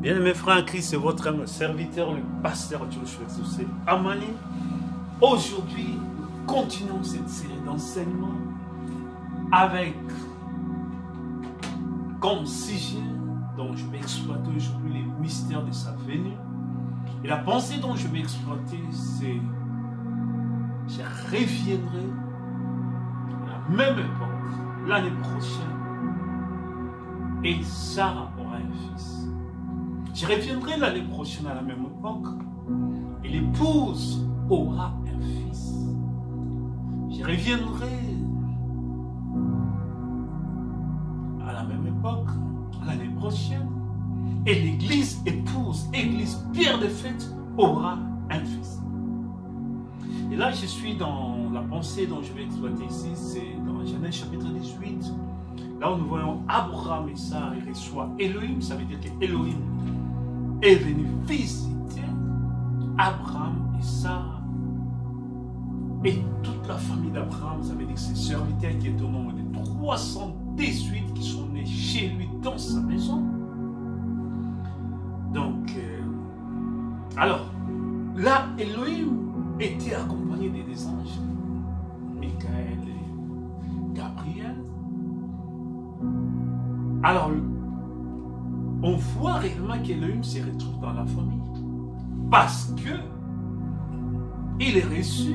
Bien-aimés frères en Christ, c'est votre âme, serviteur, le pasteur Joshua Amani. Aujourd'hui, nous continuons cette série d'enseignements avec comme sujet dont je vais exploiter aujourd'hui les mystères de sa venue. Et la pensée dont je vais exploiter, c'est je reviendrai à la même époque, l'année prochaine, et Sarah aura un fils. Je reviendrai l'année prochaine à la même époque, et l'épouse aura un fils. Je reviendrai à la même époque, l'année prochaine, et l'église épouse, église Pierre de Fête, aura un fils. Et là, je suis dans la pensée dont je vais exploiter ici, c'est dans Genèse chapitre 18, là où nous voyons Abraham et Sarah, il reçoit Elohim, ça veut dire que Elohim est venu visiter Abraham et Sarah et toute la famille d'Abraham, ça veut dire que ses serviteurs qui est au nombre de 318 qui sont nés chez lui dans sa maison. Donc, alors, là, Elohim était accompagné des anges, Michael et Gabriel. Alors, on voit réellement qu'Elohim se retrouve dans la famille. Parce que il est reçu,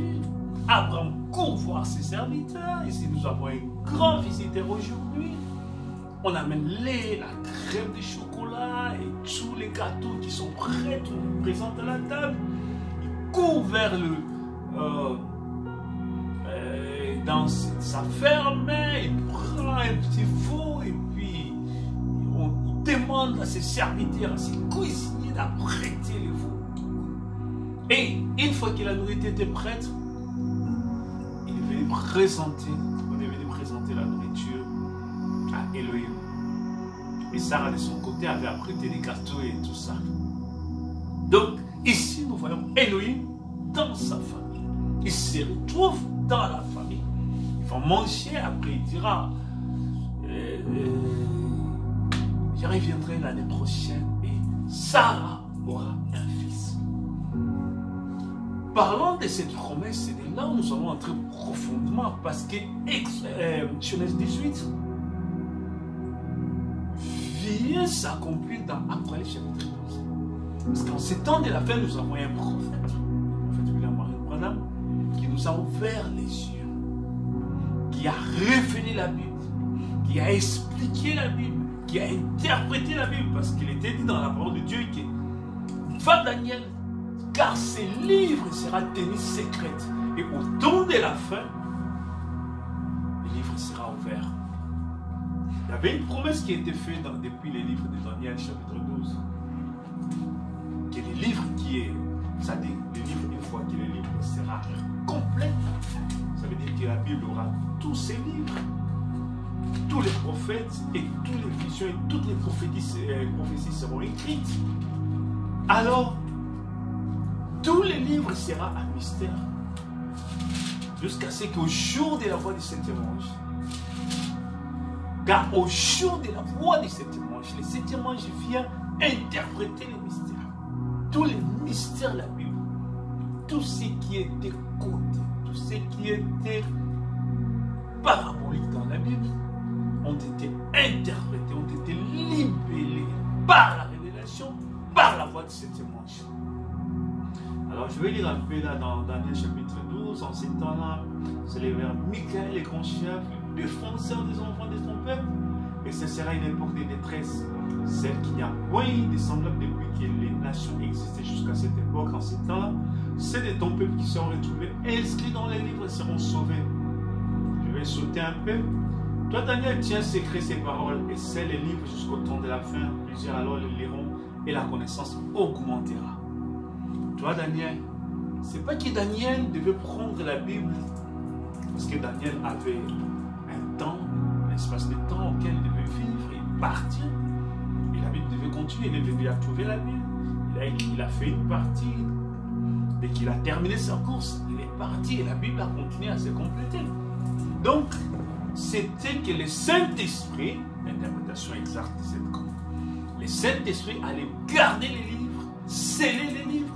Abraham court voir ses serviteurs. Ici, nous avons un grand visiteur aujourd'hui. On amène la crème de chocolat et tous les gâteaux qui sont prêts, tout présents à la table. Il court vers dans sa ferme, il prend un petit four et puis on demande à ses serviteurs, à ses cuisiniers d'apprêter le four. Et une fois que la nourriture était prête, on est venu présenter la nourriture à Elohim. Et Sarah de son côté avait apprêté les gâteaux et tout ça. Donc ici nous voyons Elohim dans sa famille. Il se retrouve dans la famille. Il va manger, après il dira je reviendrai l'année prochaine et Sarah aura un fils. Parlant de cette promesse, c'est de là où nous allons entrer profondément parce que Genèse 18 vient s'accomplir dans Apocalypse chapitre 12. Parce qu'en ces temps de la fin, nous avons un prophète, le prophète William Marion Branham, qui nous a ouvert les yeux, qui a révélé la Bible, qui a expliqué la Bible, qui a interprété la Bible, parce qu'il était dit dans la parole de Dieu que va Daniel, car ce livre sera tenu secrète, et au temps de la fin, le livre sera ouvert. Il y avait une promesse qui a été faite depuis les livres de Daniel chapitre 12, que le livre qui est, ça dit, le livre, une fois que le livre sera complet, ça veut dire que la Bible aura tous ces livres, tous les prophètes et toutes les visions et toutes les prophéties seront écrites. Alors, tous les livres seront un mystère. Jusqu'à ce qu'au jour de la voix du septième ange, car au jour de la voix du septième ange, le septième ange vient interpréter les mystères. Tous les mystères de la Bible, tout ce qui était codé, tout ce qui était parabolique dans la Bible, ont été interprétés, ont été libellés par la révélation, par la voix de septième ange. Alors je vais lire un peu là dans Daniel chapitre 12, en ces temps-là, c'est les vers Michael, le grand chef, le défenseur des enfants de son peuple, et ce sera une époque de détresse, celle qui n'a point eu de semblable depuis que les nations existaient jusqu'à cette époque, en ces temps-là, c'est de ton peuple qui seront retrouvés, inscrits dans les livres et seront sauvés. Je vais sauter un peu. Toi, Daniel, tiens secret ces paroles et scelle les livres jusqu'au temps de la fin. Plusieurs alors les liront et la connaissance augmentera. Toi, Daniel, c'est pas que Daniel devait prendre la Bible parce que Daniel avait un temps, un espace de temps auquel il devait vivre et partir. Et la Bible devait continuer. Il est venu à trouver la Bible. Il a fait une partie. Dès qu'il a terminé sa course, il est parti et la Bible a continué à se compléter. Donc, c'était que le Saint-Esprit, l'interprétation exacte de cette le Saint-Esprit allait garder les livres, sceller les livres,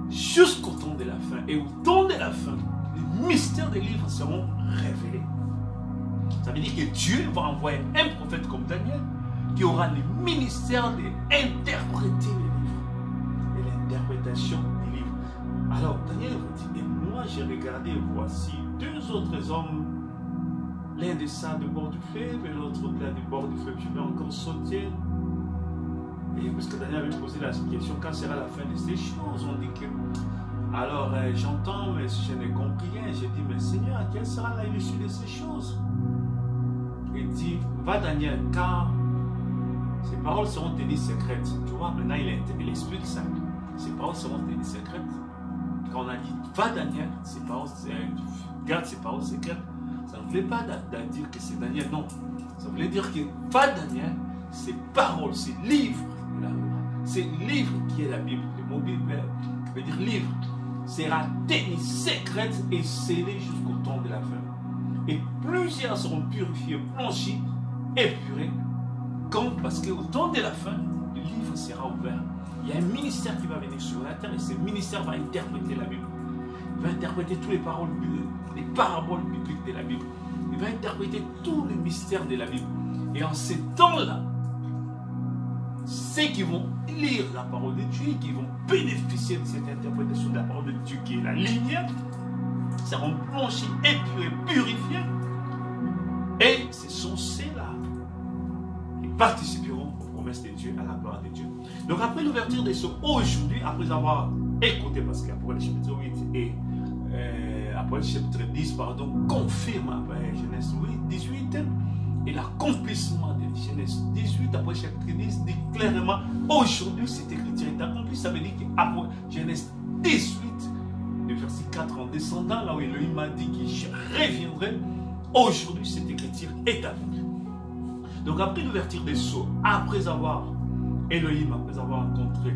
jusqu'au temps de la fin. Et au temps de la fin, les mystères des livres seront révélés. Ça veut dire que Dieu va envoyer un prophète comme Daniel qui aura le ministère d'interpréter les livres et l'interprétation des livres. Alors Daniel vous dit, et moi j'ai regardé et voici deux autres hommes, l'un descend du bord du fleuve et l'autre là du bord du fleuve. Je vais encore sauter. Et parce que Daniel avait posé la question, quand sera la fin de ces choses? On dit que... Alors j'entends, mais je n'ai compris rien. J'ai dit, mais Seigneur, quelle sera l'issue de ces choses? Il dit, va Daniel, car ces paroles seront tenues secrètes. Tu vois, maintenant il explique ça. Ces paroles seront tenues secrètes. Quand on a dit, va Daniel, ces paroles, garde ces paroles secrètes, ça ne voulait pas dire que c'est Daniel, non. Ça voulait dire que va Daniel, ces paroles, ces livres, c'est livre qui est la Bible. Le mot Bible qui veut dire livre sera tenu secrète et scellé jusqu'au temps de la fin. Et plusieurs seront purifiés, blanchis, épurés, parce qu'au temps de la fin, le livre sera ouvert. Il y a un ministère qui va venir sur la terre et ce ministère va interpréter la Bible. Il va interpréter toutes les paroles, les paraboles bibliques de la Bible. Il va interpréter tous les mystères de la Bible. Et en ces temps-là, ceux qui vont lire la parole de Dieu, qui vont bénéficier de cette interprétation de la parole de Dieu qui est la lumière, seront blanchis, épurés, purifiés. Et ce sont ceux-là qui participeront aux promesses de Dieu, à la gloire de Dieu. Donc après l'ouverture des sceaux, aujourd'hui, après avoir écouté, parce qu'Apocalypse chapitre 8 et Apocalypse chapitre 10, pardon, confirme après Genèse 18, et l'accomplissement de Genèse 18, après chapitre 10, dit clairement, aujourd'hui cette écriture est accomplie. Ça veut dire qu'après Genèse 18, le verset 4, en descendant, là où Elohim m'a dit que je reviendrai, aujourd'hui cette écriture est accomplie. Donc après l'ouverture des sceaux, après avoir Elohim, après avoir rencontré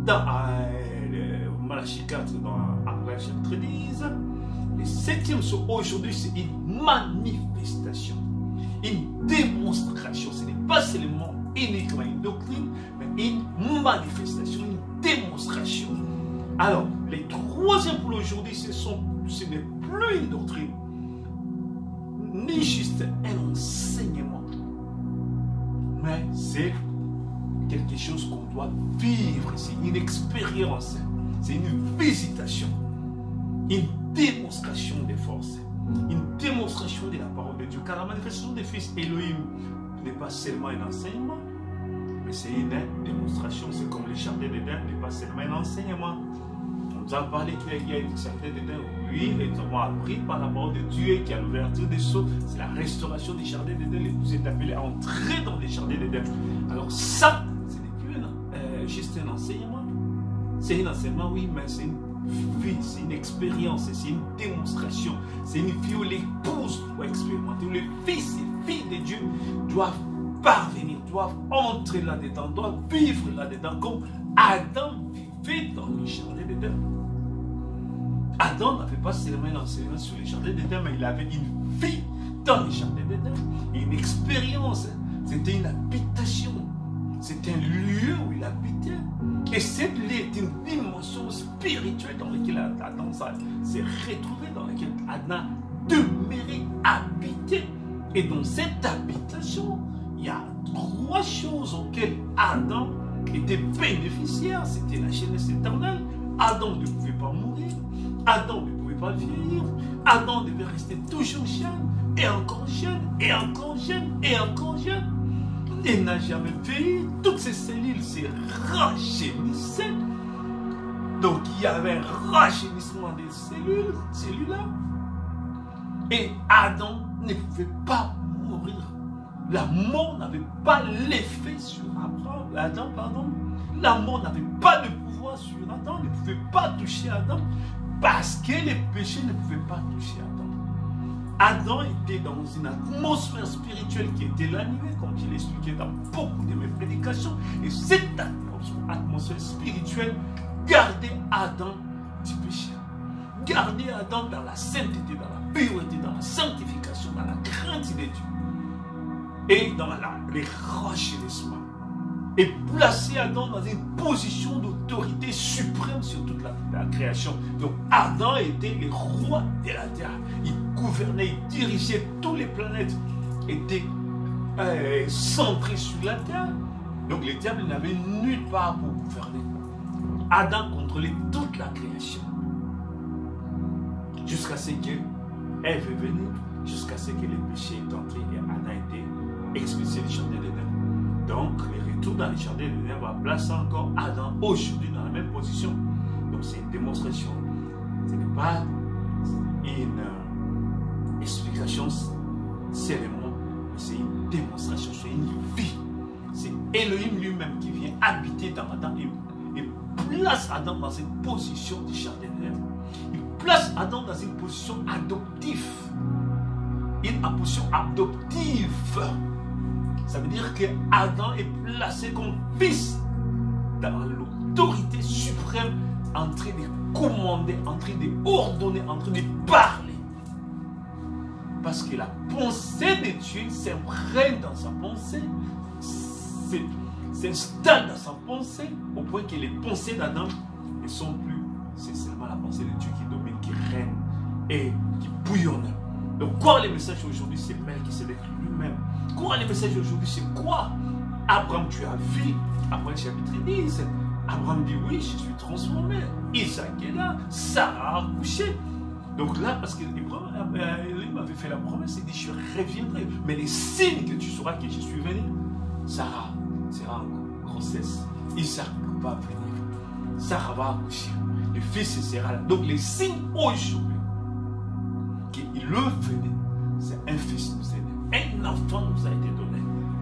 dans Malachie 4, dans Apocalypse chapitre 10, le septième sceau aujourd'hui c'est une manifestation, une démonstration. Ce n'est pas seulement uniquement une doctrine, mais une manifestation, une démonstration. Alors, les troisième pour aujourd'hui, ce n'est plus une doctrine, ni juste un enseignement, mais c'est quelque chose qu'on doit vivre, c'est une expérience, c'est une visitation, une démonstration des forces, une démonstration de la parole de Dieu. Car la manifestation des fils Elohim n'est pas seulement un enseignement, mais c'est une démonstration. C'est comme le jardin d'Éden n'est pas seulement un enseignement. On nous a parlé qu'il y a une jardin d'Éden, oui, et nous avons appris par la parole de Dieu qu'il y a l'ouverture des sceaux, c'est la restauration des jardins d'Éden. Vous êtes appelés à entrer dans les jardins d'Éden. Alors ça, ce n'est plus juste un enseignement. C'est un enseignement, oui, mais c'est une vie, c'est une expérience, c'est une démonstration. C'est une vie où l'épouse doit expérimenter, où les fils et filles de Dieu doivent parvenir, doivent entrer là-dedans, doivent vivre là-dedans, comme Adam vivait dans le jardin d'Éden. Adam n'avait pas seulement un enseignement sur les jardins d'Éden, mais il avait une vie dans les jardins d'Éden, une expérience. C'était une habitation. C'était un lieu où il habitait. Et cette lieu est une dimension spirituelle dans laquelle Adam s'est retrouvé, dans laquelle Adam demeurait, habité. Et dans cette habitation, il y a trois choses auxquelles Adam était bénéficiaire. C'était la jeunesse éternelle. Adam ne pouvait pas mourir. Adam ne pouvait pas vieillir. Adam devait rester toujours jeune, et encore jeune, et encore jeune, et encore jeune. Il n'a jamais vieilli. Toutes ces cellules se rajeunissaient. Donc il y avait un rajeunissement des cellules-là. Et Adam ne pouvait pas mourir. La mort n'avait pas l'effet sur Adam. La mort n'avait pas de pouvoir sur Adam, ne pouvait pas toucher Adam, parce que les péchés ne pouvaient pas toucher Adam. Adam était dans une atmosphère spirituelle qui était la nuée, comme je l'ai expliqué dans beaucoup de mes prédications. Et cette atmosphère spirituelle gardait Adam du péché. Gardait Adam dans la sainteté, dans la pureté, dans la sanctification, dans la crainte de Dieu. Et dans les rajeunissements. et placer Adam dans une position d'autorité suprême sur toute la création. Donc Adam était le roi de la terre. Il gouvernait, il dirigeait toutes les planètes, étaient centrés sur la terre. Donc le diable n'avait nulle part pour gouverner. Adam contrôlait toute la création. Jusqu'à ce que Ève est venue, jusqu'à ce que le péché est entré et Adam a été expulsé du jardin d'Éden. Donc, le retour dans le jardin d'Éden va placer encore Adam aujourd'hui dans la même position. Donc, c'est une démonstration. Ce n'est pas une explication seulement, mais c'est une démonstration, c'est une vie. C'est Elohim lui-même qui vient habiter dans Adam et place Adam dans cette position du jardin d'Éden. Il place Adam dans une position adoptive. Une position adoptive. Ça veut dire que Adam est placé comme fils dans l'autorité suprême, en train de commander, en train de ordonner, en train de parler. Parce que la pensée de Dieu s'imprègne dans sa pensée, s'installe dans sa pensée, au point que les pensées d'Adam ne sont plus, c'est seulement la pensée de Dieu qui domine, qui règne et qui bouillonne. Donc quoi le message aujourd'hui, c'est Melchisédek lui-même. Quoi le message aujourd'hui, c'est quoi? Abraham, tu as vu, après le chapitre 10, Abraham dit oui, je suis transformé. Isaac est là, Sarah a accouché. Donc là, parce qu'il m'avait fait la promesse, il dit je reviendrai. Mais les signes que tu sauras que je suis venu, Sarah sera en grossesse. Isaac va venir. Sarah va accoucher. Le fils sera là. Donc les signes aujourd'hui, qu'il le venait, c'est un fils nous a été, un enfant nous a été donné.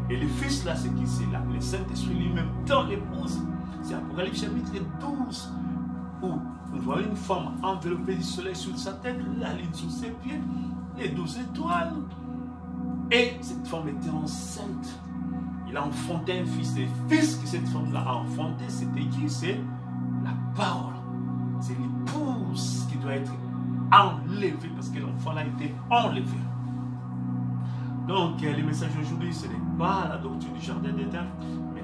Et le fils là, c'est qui? C'est là, le Saint-Esprit lui-même dans l'épouse. C'est Apocalypse chapitre 12, où nous voyons une femme enveloppée du soleil sur sa tête, la lune sur ses pieds, les 12 étoiles. Et cette femme était enceinte. Il a enfanté un fils. Et le fils que cette femme-là a enfanté, c'était qui? C'est la parole. C'est l'épouse qui doit être enlevée, parce que l'enfant a été enlevé. Donc, le message aujourd'hui, ce n'est pas la doctrine du jardin d'Éden, mais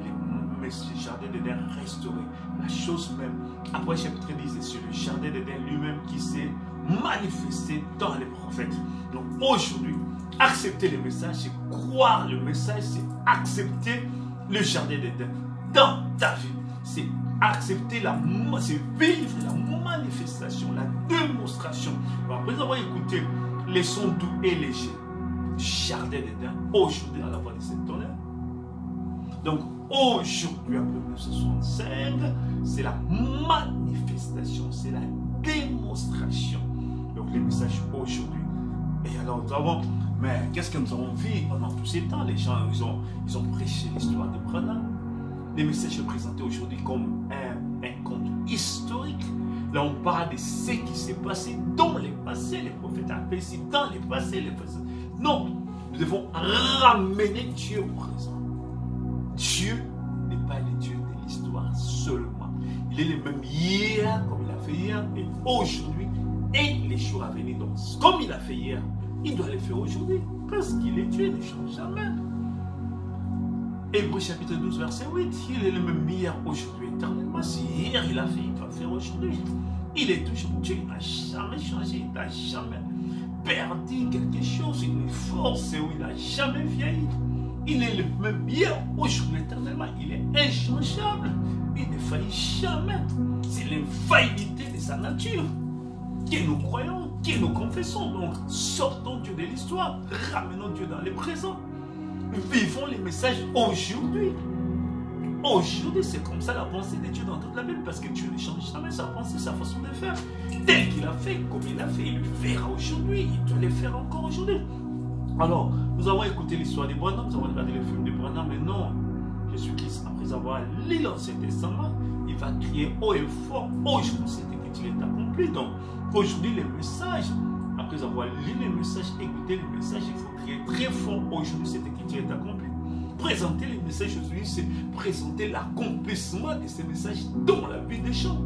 le jardin d'Éden restauré. La chose même. Après, chapitre 10, c'est sur le jardin d'Éden lui-même qui s'est manifesté dans les prophètes. Donc, aujourd'hui, accepter le message, c'est croire le message, c'est accepter le jardin d'Éden dans ta vie. C'est accepter c'est vivre la manifestation, la démonstration. Après avoir écouté les sons doux et légers du jardin d'Éden, aujourd'hui à la voix de cette tonnerre. Donc aujourd'hui, après 1965, c'est la manifestation, c'est la démonstration. Donc les messages aujourd'hui. Et alors nous avons, mais qu'est-ce que nous avons vu pendant tous ces temps? Les gens, ils ont prêché l'histoire de Branham. Les messages présentés aujourd'hui comme un conte historique. Là, on parle de ce qui s'est passé dans le passé. Les prophètes avaient fait ici dans le passé. Non, nous devons ramener Dieu au présent. Dieu n'est pas le Dieu de l'histoire seulement. Il est le même hier, comme il a fait hier, et aujourd'hui, et les jours à venir. Donc, comme il a fait hier, il doit le faire aujourd'hui. Parce qu'il est Dieu, il ne change jamais. Hébreux chapitre 12, verset 8, il est le même hier, aujourd'hui, éternellement. Si hier il a fait, il doit faire aujourd'hui. Il est toujours Dieu, il n'a jamais changé, il n'a jamais perdu quelque chose, une force où il n'a jamais vieilli. Il est le même hier, aujourd'hui, éternellement. Il est inchangeable. Il ne faillit jamais. C'est l'infaillibilité de sa nature que nous croyons, que nous confessons. Donc, sortons Dieu de l'histoire, ramenons Dieu dans le présent. Vivons les messages aujourd'hui. Aujourd'hui, c'est comme ça la pensée de Dieu dans toute la Bible, parce que Dieu ne change jamais sa pensée, sa façon de faire. Tel qu'il a fait, comme il a fait, il le fera aujourd'hui. Il doit le faire encore aujourd'hui. Alors, nous avons écouté l'histoire de Branham, nous avons regardé le film de Branham, mais non, Jésus-Christ, après avoir lu l'Ancien Testament, il va crier haut et fort, aujourd'hui, cette écriture est accomplie. Donc, aujourd'hui, les messages, après avoir lu les messages, écouté les messages, il faut crier très fort, aujourd'hui, cette écriture est accomplie. Présenter les messages aujourd'hui, c'est présenter l'accomplissement de ces messages dans la vie des gens.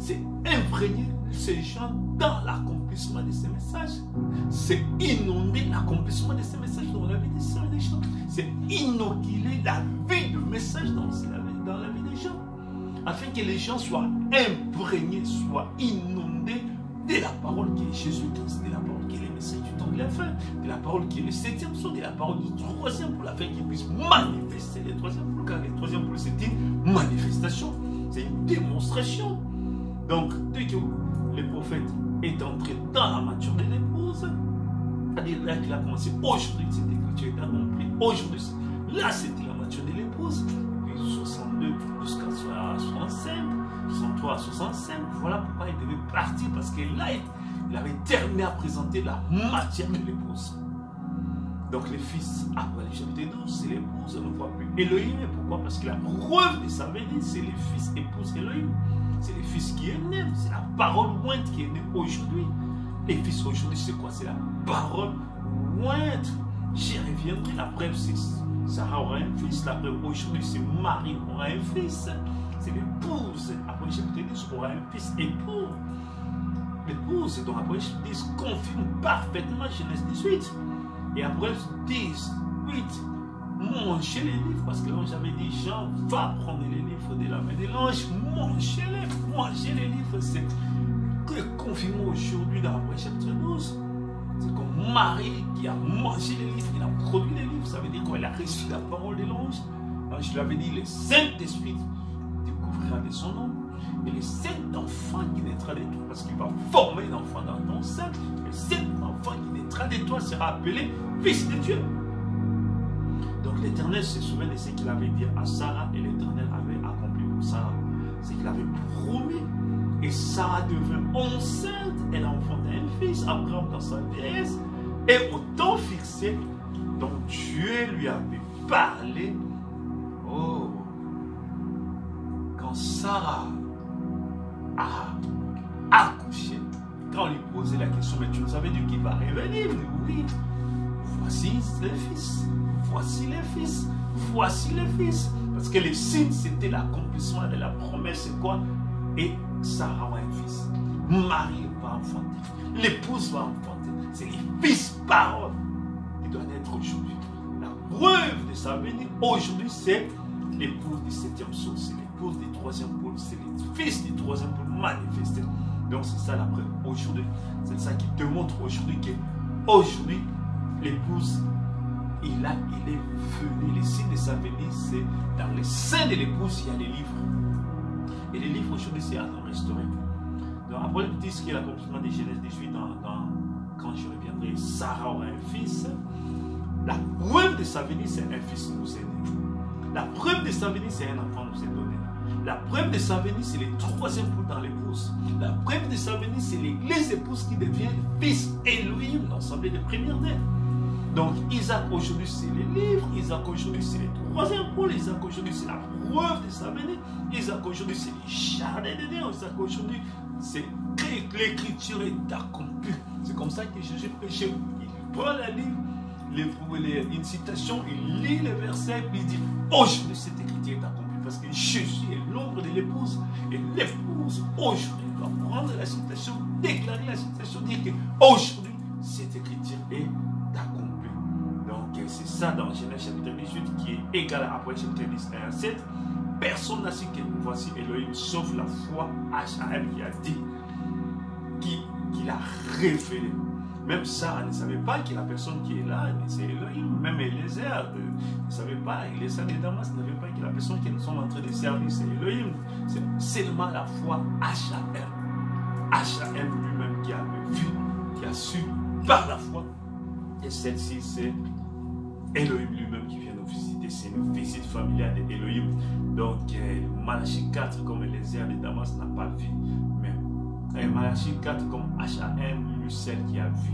c'est imprégner ces gens dans l'accomplissement de ces messages. C'est inonder l'accomplissement de ces messages dans la vie des gens. C'est inoculer la vie de messages dans la vie des gens. Afin que les gens soient imprégnés, soient inondés de la parole qui est Jésus-Christ, de la parole qui est le message du temps de la fin, de la parole qui est le 7e psaume, de la parole du 3e pôle, afin qu'ils puissent manifester le 3e pôle, car le 3e pôle c'est une manifestation, c'est une démonstration. Donc, dès que le prophète est entré dans la maturité de l'épouse, c'est-à-dire là qu'il a commencé, aujourd'hui cette écriture est accomplie, aujourd'hui, là c'était la maturité de l'épouse, puis 62 jusqu'à 65, 63 à 65, voilà pourquoi il devait partir, parce que là, il avait terminé à présenter la matière de l'épouse. Donc les fils, après le chapitre 12, c'est l'épouse, on ne voit plus Elohim. Pourquoi? Parce que la preuve de sa venue, c'est les fils épouse Elohim. C'est les fils qui est né, c'est la parole ointe qui est née aujourd'hui. Les fils aujourd'hui, c'est quoi? C'est la parole ointe. J'y reviendrai, la preuve c'est Sarah aura un fils, la preuve aujourd'hui c'est Marie aura un fils. C'est l'épouse, après chapitre 10, aura un fils époux. L'épouse, donc après chapitre 10, confirme parfaitement Genèse 18. Et après 10, 8, mangez les livres, parce que l'ange avait dit, Jean va prendre les livres de la main de l'ange, mangez les livres, c'est que confirmé aujourd'hui dans après chapitre 12. C'est comme Marie qui a mangé les livres, il a produit les livres, ça veut dire qu'elle a reçu la parole de l'ange. L'ange lui avait dit, le Saint-Esprit de son nom, et le sept enfant qui naîtra de toi, parce qu'il va former un enfant dans ton sein, le sept enfant qui naîtra de toi sera appelé fils de Dieu. Donc l'Éternel se souvient de ce qu'il avait dit à Sarah, et l'Éternel avait accompli pour Sarah ce qu'il avait promis, et Sarah devint enceinte, elle enfanta un fils, Abraham dans sa vieillesse, et au temps fixé dont Dieu lui avait parlé. Oh, Sarah a accouché, quand on lui posait la question, mais tu nous avais dit qu'il va revenir? Oui, voici les fils, voici les fils, voici les fils. Parce que les signes, c'était l'accomplissement de la promesse, c'est quoi? Et Sarah a un fils, Marie va enfanter, l'épouse va enfanter. C'est les fils paroles qui doivent être aujourd'hui. La preuve de sa venue aujourd'hui, c'est l'épouse du 7e psaume, c'est l'épouse du 3e pôle, c'est les fils du 3e pôle manifestés. Donc c'est ça la preuve aujourd'hui. C'est ça qui te montre aujourd'hui qu'aujourd'hui, l'épouse, il est venu. Les signes de sa venue, c'est dans le sein de l'épouse, il y a les livres. Et les livres aujourd'hui, c'est à nous restaurer. Donc après, le ce qui est l'accomplissement de Genèse 18, quand je reviendrai, Sarah aura un fils. La preuve de sa venue, c'est un fils nous est né. La preuve de sa venue, c'est un enfant nous est donné. La preuve de sa venue, c'est le 3e pôle dans l'épouse. La preuve de sa venue, c'est l'église épouse qui devient fils Elohim, l'ensemble des premières d'elle. Donc Isaac aujourd'hui, c'est les livres. Isaac aujourd'hui, c'est le 3e pôle. Isaac aujourd'hui, c'est la preuve de sa venue. Isaac aujourd'hui, c'est le jardin de Dieu. Isaac aujourd'hui, c'est que l'écriture est accomplie. C'est comme ça que Jésus prêchait. Il prend la livre. Une citation, il lit les versets, puis il dit aujourd'hui cette écriture est accomplie parce que Jésus est l'ombre de l'épouse et l'épouse aujourd'hui doit prendre la citation, déclarer la citation, dire que aujourd'hui cette écriture est accomplie. Donc c'est ça dans Genèse chapitre 18 qui est égal après chapitre 19 à 7. Personne n'a su que voici Elohim sauf la foi H.A.M. qui a dit, qui l'a révélé. Même Sarah ne savait pas que la personne qui est là, c'est Elohim. Même Eliezer ne savait pas, Eliezer de Damas ne savait pas que la personne qui nous sommes en train de servir, c'est Elohim. C'est seulement la foi H.A.M. H.A.M. lui-même qui a vu, qui a su par la foi. Et celle-ci, c'est Elohim lui-même qui vient nous visiter. C'est une visite familiale d'Elohim. Donc, Malachie 4, comme Eliezer de Damas n'a pas vu. Mais Malachie 4, comme H.A.M. celle qui a vu.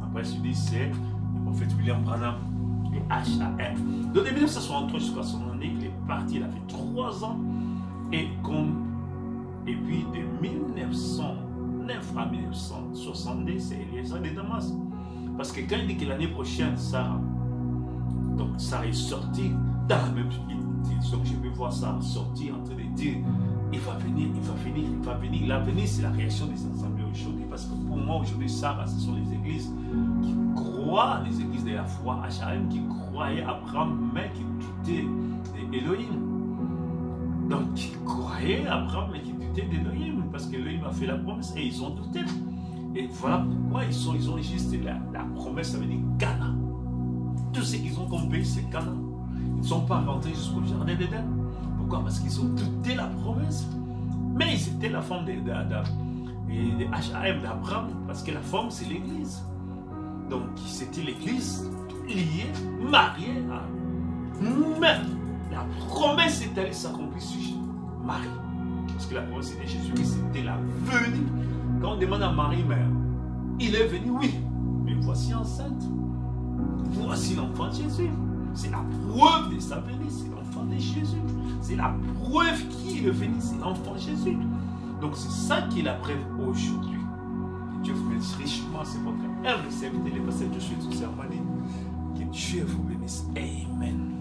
Après, je dis c'est le prophète William Branham et H.A.M. Donc, de 1963 jusqu'à son année, il est parti, il a fait 3 ans. Et puis, de 1909 à 1970, c'est Eliezer de Damas. Parce que quand il dit que l'année prochaine, Sarah est sortie dans la même Donc je vais voir ça sortir en train de dire, il va venir, il va venir, il va venir. L'avenir, c'est la réaction des assemblées aujourd'hui. Parce que pour moi, aujourd'hui, Sarah, ce sont les églises qui croient, les églises de la foi, HAM, qui croyaient Abraham, mais qui doutaient d'Élohim. Donc, qui croyaient Abraham, mais qui doutaient d'Élohim. Parce qu'Élohim a fait la promesse et ils ont douté. Et voilà pourquoi ils ont juste la promesse, ça veut dire Cana. Tout ce qu'ils ont comme pays, c'est Cana. Ils ne sont pas rentrés jusqu'au jardin d'Éden. Pourquoi? Parce qu'ils ont douté la promesse. Mais ils étaient la femme de HAM d'Abraham, parce que la femme, c'est l'église. Donc, c'était l'église liée, mariée à. Mais la promesse est allée s'accomplir sur Marie. Parce que la promesse c'était Jésus-Christ, c'était la venue. Quand on demande à Marie, mais il est venu, oui. Mais voici enceinte. Voici l'enfant de Jésus. C'est la preuve de sa venue, c'est l'enfant de Jésus. C'est la preuve qui est venu, c'est l'enfant de Jésus. Donc c'est ça qui est la preuve aujourd'hui. Dieu vous bénisse richement, c'est votre humble serviteur, le pasteur Joshua Sermani. Que Dieu vous bénisse. Amen.